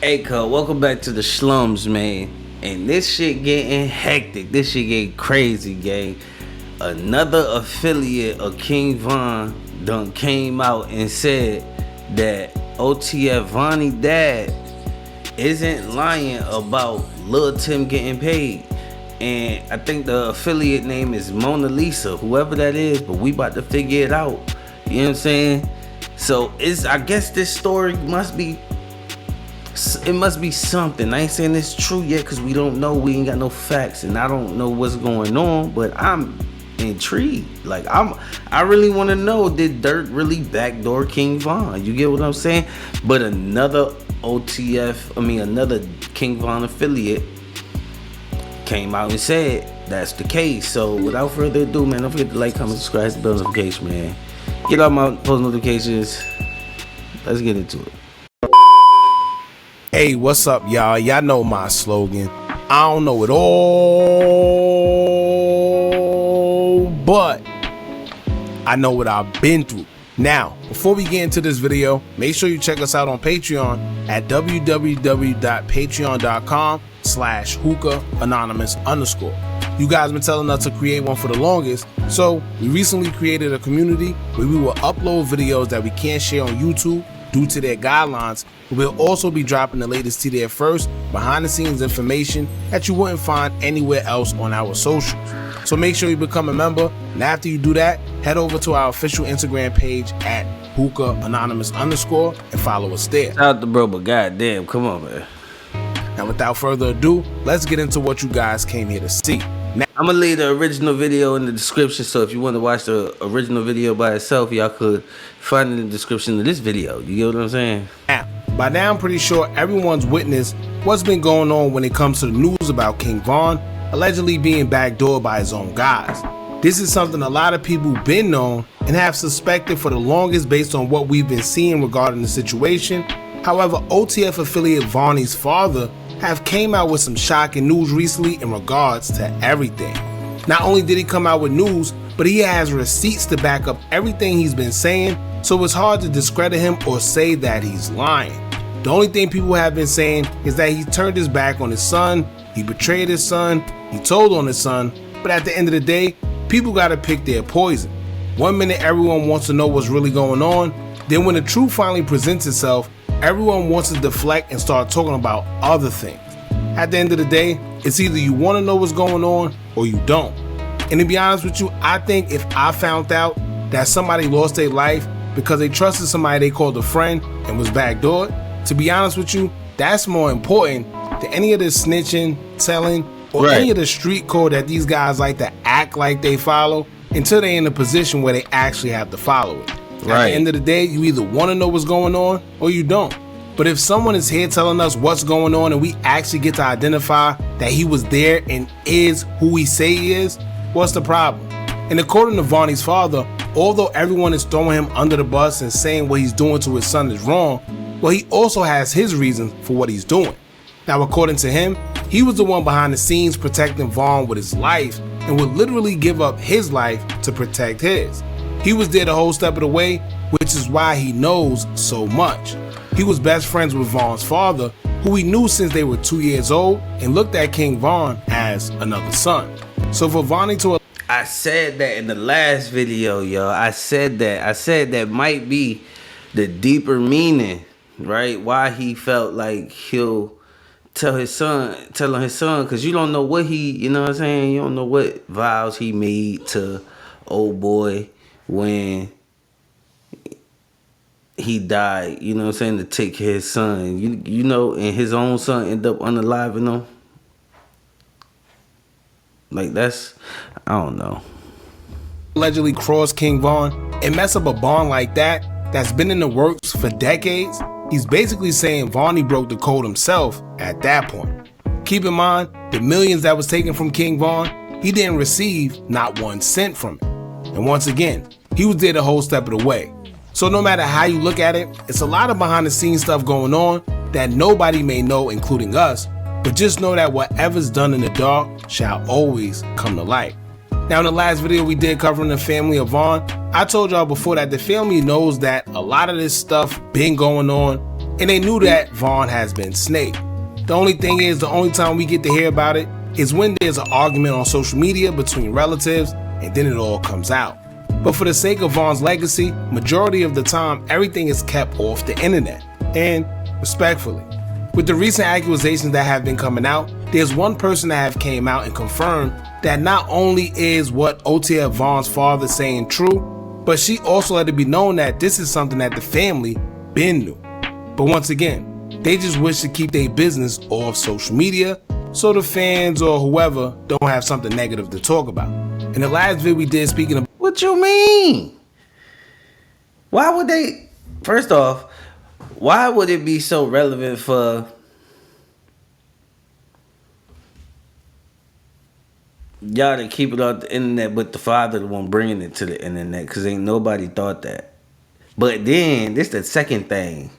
Hey, cuz, welcome back to the slums, man. And this shit getting hectic. This shit getting crazy, gang. Another affiliate of Kingvon done came out and said that Otf Vonnie dad isn't lying about Lil Tim getting paid. And I think the affiliate name is Mona Lisa, whoever that is, but we about to figure it out. You know what I'm saying? So I guess this story must be something. I ain't saying it's true yet because we don't know. We ain't got no facts, and I don't know what's going on. But I'm intrigued. Like I really want to know, did Dirt really backdoor Kingvon? You get what I'm saying? But another another Kingvon affiliate came out and said that's the case. So without further ado, man, don't forget to like, comment, subscribe, the bell notification, man. Get all my post notifications. Let's get into it. Hey, what's up, y'all? Y'all know my slogan. I don't know it all, but I know what I've been through. Now, before we get into this video, make sure you check us out on Patreon at www.patreon.com/hookah_anonymous. You guys been telling us to create one for the longest, so we recently created a community where we will upload videos that we can't share on YouTube due to their guidelines. We'll also be dropping the latest to there first, behind the scenes information that you wouldn't find anywhere else on our socials. So make sure you become a member, and after you do that, head over to our official Instagram page at hookah_anonymous and follow us there. Shout out to bro, but goddamn, come on, man. Now without further ado, let's get into what you guys came here to see. Now, I'm gonna leave the original video in the description, so if you want to watch the original video by itself, y'all could find it in the description of this video. You get what I'm saying? By now I'm pretty sure everyone's witnessed what's been going on when it comes to the news about Kingvon allegedly being backdoored by his own guys. This is something a lot of people been known and have suspected for the longest based on what we've been seeing regarding the situation. However, OTF affiliate Vonnie's father have came out with some shocking news recently in regards to everything. Not only did he come out with news, but he has receipts to back up everything he's been saying, so it's hard to discredit him or say that he's lying. The only thing people have been saying is that he turned his back on his son, he betrayed his son, he told on his son, but at the end of the day, people gotta pick their poison. One minute everyone wants to know what's really going on, then when the truth finally presents itself, everyone wants to deflect and start talking about other things. At the end of the day, it's either you want to know what's going on or you don't. And to be honest with you, I think if I found out that somebody lost their life because they trusted somebody they called a friend and was backdoored, to be honest with you, that's more important than any of this snitching, telling, or any of the street code that these guys like to act like they follow until they're in a position where they actually have to follow it. At the end of the day, you either want to know what's going on or you don't. But if someone is here telling us what's going on and we actually get to identify that he was there and is who we say he is, what's the problem? And according to Vonnie's father, although everyone is throwing him under the bus and saying what he's doing to his son is wrong, well, he also has his reasons for what he's doing. Now, according to him, he was the one behind the scenes protecting Vaughn with his life and would literally give up his life to protect his. He was there the whole step of the way, which is why he knows so much. He was best friends with Vaughn's father, who he knew since they were 2 years old, and looked at Kingvon as another son. So for Vonnie to... I said that in the last video, yo. I said that might be the deeper meaning, right? Why he felt like he'll tell on his son, because you don't know what you know what I'm saying? You don't know what vows he made to old boy when he died, you know what I'm saying, to take care of his son. You know, and his own son end up unaliving him. Like, that's, I don't know. Allegedly cross Kingvon and mess up a bond like that that's been in the works for decades. He's basically saying Vonnie broke the code himself at that point. Keep in mind, the millions that was taken from Kingvon, he didn't receive not 1 cent from it. And once again, he was there the whole step of the way. So no matter how you look at it, it's a lot of behind the scenes stuff going on that nobody may know, including us, but just know that whatever's done in the dark shall always come to light. Now in the last video we did covering the family of Vaughn, I told y'all before that the family knows that a lot of this stuff been going on and they knew that Vaughn has been snaked. The only thing is, the only time we get to hear about it is when there's an argument on social media between relatives, and then it all comes out. But for the sake of Vaughn's legacy, majority of the time, everything is kept off the internet. And respectfully, with the recent accusations that have been coming out, there's one person that have came out and confirmed that not only is what Otf Vonnie's father saying true, but she also let it be known that this is something that the family been knew. But once again, they just wish to keep their business off social media so the fans or whoever don't have something negative to talk about. In the last video we did speaking of... What you mean? Why would they... First off, why would it be so relevant for y'all to keep it off the internet, but the father the one bringing it to the internet? Because ain't nobody thought that. But then, this the second thing.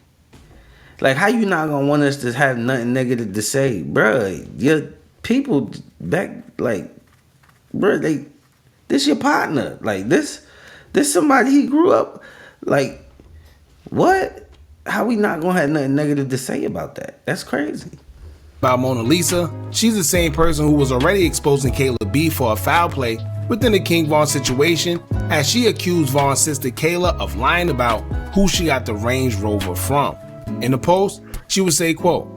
Like, how you not gonna want us to have nothing negative to say? Bruh, your people back, like, bruh, this your partner. Like, this somebody he grew up, like, what? How we not gonna have nothing negative to say about that? That's crazy. About Mona Lisa, she's the same person who was already exposing Kayla B for a foul play within the kingvon situation, as she accused Vaughn's sister Kayla of lying about who she got the Range Rover from. In the post, she would say, quote,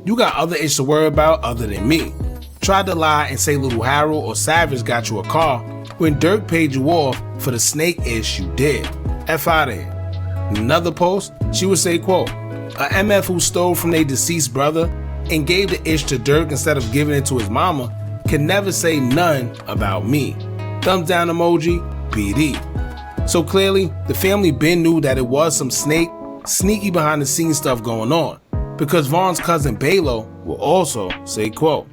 "You got other issues to worry about other than me. Tried to lie and say Little Harold or Savage got you a car when Dirk paid you off for the snake ish you did. F out of here." In another post, she would say, quote, "A MF who stole from their deceased brother and gave the ish to Dirk instead of giving it to his mama can never say none about me. Thumbs down emoji, BD." So clearly, the family been knew that it was some sneaky behind the scenes stuff going on, because Vaughn's cousin Balo will also say, quote,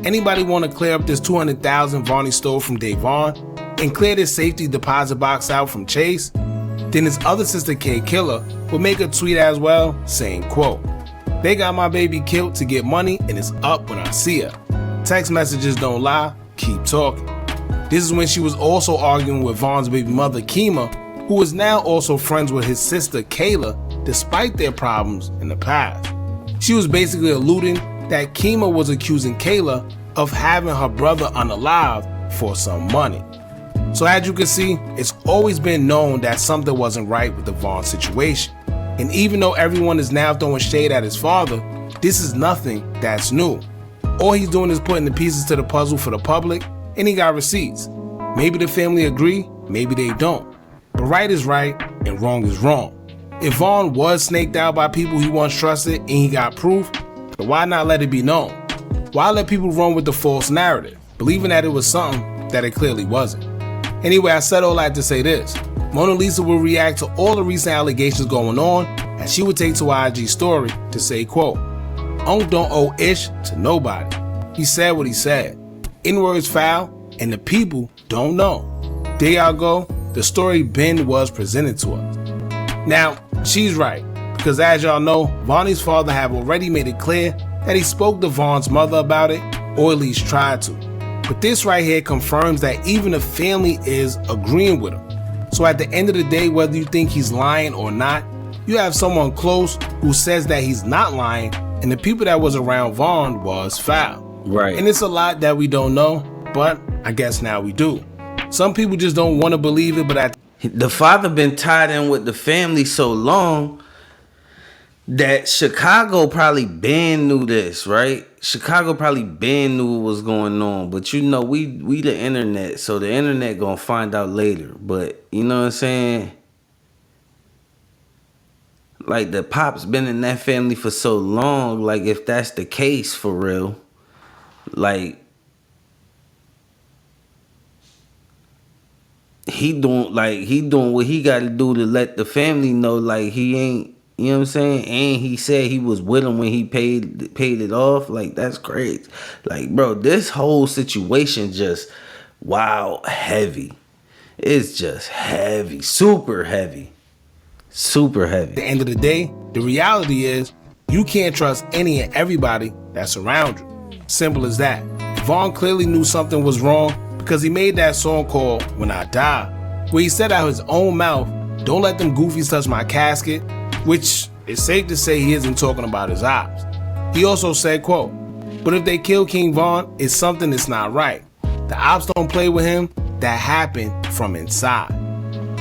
"Anybody want to clear up this $200,000 Vonnie stole from Davon and clear this safety deposit box out from Chase?" Then his other sister K Killer will make a tweet as well saying, quote, "They got my baby killed to get money and it's up when I see her. Text messages don't lie, keep talking." This is when she was also arguing with Vaughn's baby mother Kima, who is now also friends with his sister Kayla despite their problems in the past. She was basically alluding that Kima was accusing Kayla of having her brother unalived for some money. So as you can see, it's always been known that something wasn't right with the Vaughn situation. And even though everyone is now throwing shade at his father, this is nothing that's new. All he's doing is putting the pieces to the puzzle for the public, and he got receipts. Maybe the family agree, maybe they don't. But right is right and wrong is wrong. If Vaughn was snaked out by people he once trusted and he got proof, then why not let it be known? Why let people run with the false narrative, believing that it was something that it clearly wasn't? Anyway, I said all that to say this. Mona Lisa will react to all the recent allegations going on, and she would take to her IG story to say, quote, "Unc don't owe ish to nobody. He said what he said. N-words foul, and the people don't know." There y'all go. The story Ben was presented to us. Now, she's right, because as y'all know, Vonnie's father have already made it clear that he spoke to Vaughn's mother about it, or at least tried to. But this right here confirms that even the family is agreeing with him. So at the end of the day, whether you think he's lying or not, you have someone close who says that he's not lying, and the people that was around Vaughn was foul. Right. And it's a lot that we don't know, but I guess now we do. Some people just don't want to believe it, but the father been tied in with the family so long that Chicago probably been knew this, right? Chicago probably been knew what was going on. But you know, we the internet, so the internet gonna find out later. But you know what I'm saying? Like, the pop's been in that family for so long. Like, if that's the case for real, like, he doing what he got to do to let the family know, like, he ain't, you know what I'm saying? And he said he was with him when he paid it off. Like, that's crazy. Like, bro, this whole situation just, wow, heavy. It's just heavy, super heavy. Super heavy. At the end of the day, the reality is you can't trust any and everybody that's around you. Simple as that. Vaughn clearly knew something was wrong because he made that song called When I Die, where he said out his own mouth, "Don't let them goofies touch my casket," which it's safe to say he isn't talking about his ops. He also said, quote, "But if they kill King Von, it's something that's not right. The ops don't play with him. That happened from inside."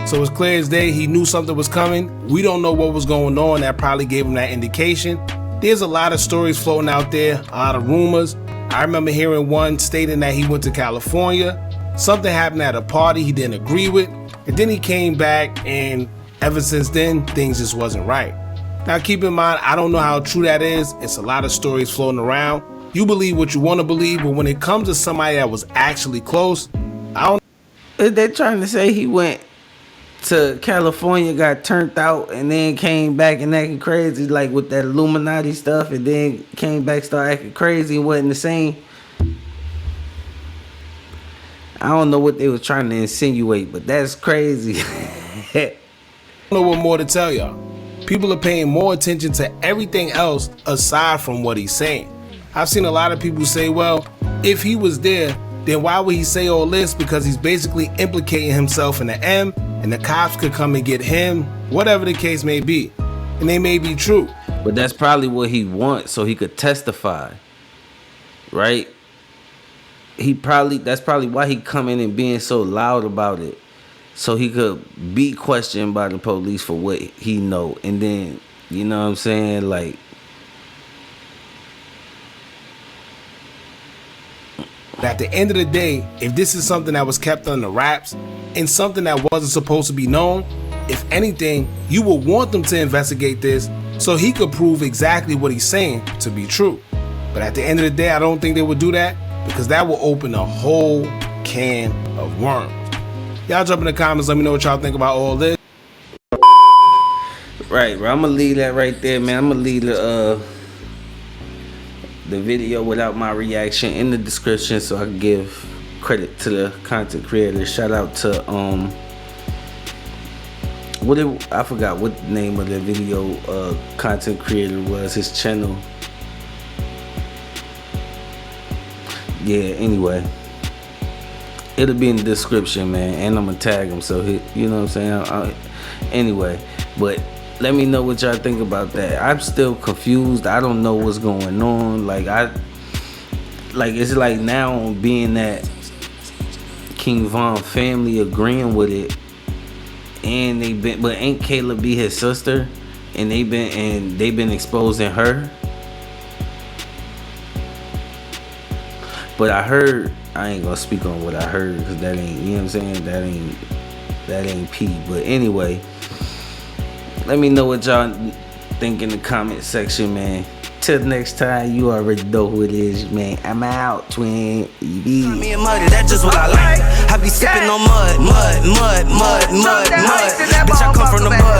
So it's clear as day he knew something was coming. We don't know what was going on that probably gave him that indication. There's a lot of stories floating out there, a lot of rumors. I remember hearing one stating that he went to California. Something happened at a party he didn't agree with, and then he came back, and ever since then, things just wasn't right. Now keep in mind, I don't know how true that is. It's a lot of stories floating around. You believe what you want to believe, but when it comes to somebody that was actually close, I don't. They're trying to say he went to California, got turned out, and then came back and acting crazy, like with that Illuminati stuff, and then came back, started acting crazy, and wasn't the same. I don't know what they were trying to insinuate, but that's crazy. I don't know what more to tell y'all. People are paying more attention to everything else aside from what he's saying. I've seen a lot of people say, well, if he was there, then why would he say all this? Because he's basically implicating himself in the M, and the cops could come and get him, whatever the case may be. And they may be true. But that's probably what he wants, so he could testify, right? That's probably why he coming and being so loud about it, so he could be questioned by the police for what he know. And then, you know what I'm saying, like, at the end of the day, if this is something that was kept under wraps and something that wasn't supposed to be known, if anything, you would want them to investigate this so he could prove exactly what he's saying to be true. But at the end of the day, I don't think they would do that, because that will open a whole can of worms. Y'all jump in the comments, let me know what y'all think about all this. Right, bro. I'm gonna leave that right there, man. I'm gonna leave the video without my reaction in the description, so I can give credit to the content creator. Shout out to I forgot what the name of the video content creator was, his channel. Yeah, anyway, it'll be in the description, man, and I'm gonna tag him, so you know what I'm saying. Anyway, but let me know what y'all think about that. I'm still confused. I don't know what's going on. Like it's like now being that King Von family agreeing with it, and but ain't Caleb be his sister, and they've been exposing her. But I ain't gonna speak on what I heard, because that ain't, you know what I'm saying, that ain't P. But anyway, let me know what y'all think in the comment section, man. Till next time, you already know who it is, man. I'm out, twin. Me and muddy, that's just what I like. I be sipping on mud. Bitch, I come from the mud.